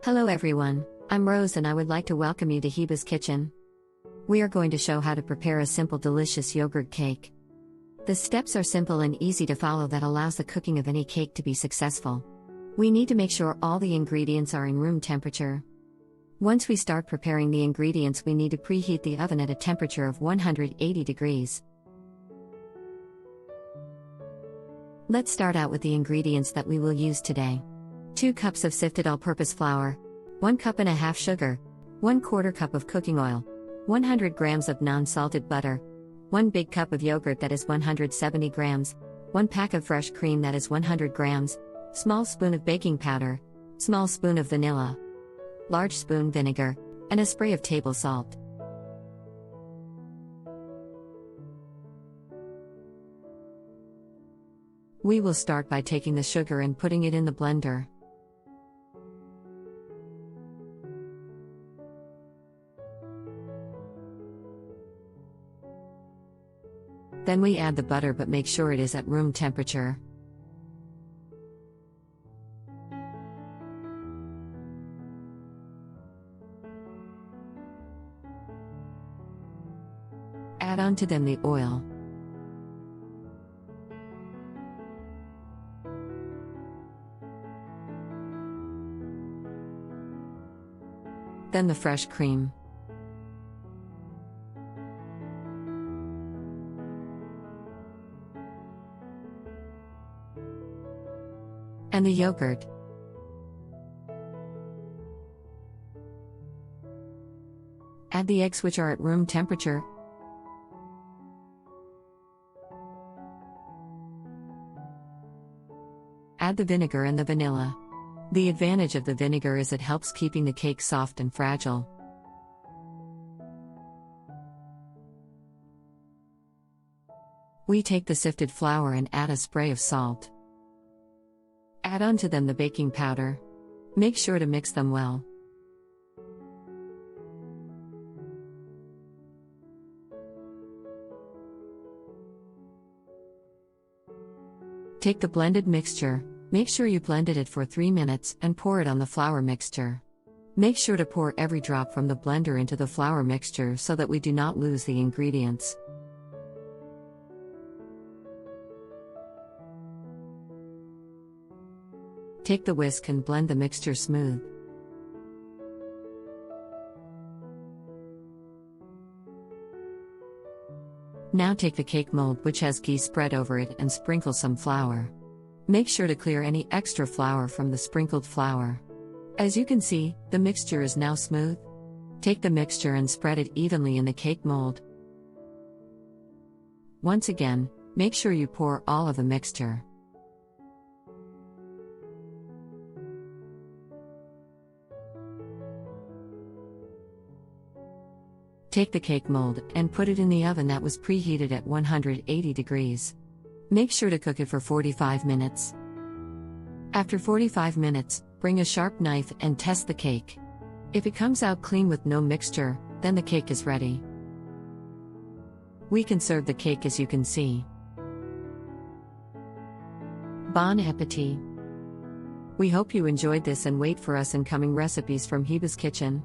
Hello everyone, I'm Rose and I would like to welcome you to Heba's Kitchen. We are going to show how to prepare a simple delicious yogurt cake. The steps are simple and easy to follow that allows the cooking of any cake to be successful. We need to make sure all the ingredients are in room temperature. Once we start preparing the ingredients, we need to preheat the oven at a temperature of 180 degrees. Let's start out with the ingredients that we will use today. 2 cups of sifted all-purpose flour, 1 cup and a half sugar, 1/4 cup of cooking oil, 100 grams of non-salted butter, 1 big cup of yogurt that is 170 grams, 1 pack of fresh cream that is 100 grams, small spoon of baking powder, small spoon of vanilla, large spoon vinegar, and a spray of table salt. We will start by taking the sugar and putting it in the blender. Then we add the butter, but make sure it is at room temperature. Add on to them the oil. Then the fresh cream. And the yogurt. Add the eggs, which are at room temperature. Add the vinegar and the vanilla. The advantage of the vinegar is it helps keeping the cake soft and fragile. We take the sifted flour and add a spray of salt. Add on to them the baking powder. Make sure to mix them well. Take the blended mixture, make sure you blended it for 3 minutes, and pour it on the flour mixture. Make sure to pour every drop from the blender into the flour mixture so that we do not lose the ingredients. Take the whisk and blend the mixture smooth. Now take the cake mold, which has ghee spread over it, and sprinkle some flour. Make sure to clear any extra flour from the sprinkled flour. As you can see, the mixture is now smooth. Take the mixture and spread it evenly in the cake mold. Once again, make sure you pour all of the mixture. Take the cake mold and put it in the oven that was preheated at 180 degrees. Make sure to cook it for 45 minutes. After 45 minutes, bring a sharp knife and test the cake. If it comes out clean with no mixture, then the cake is ready. We can serve the cake as you can see. Bon appetit! We hope you enjoyed this and wait for us in coming recipes from Heba's Kitchen.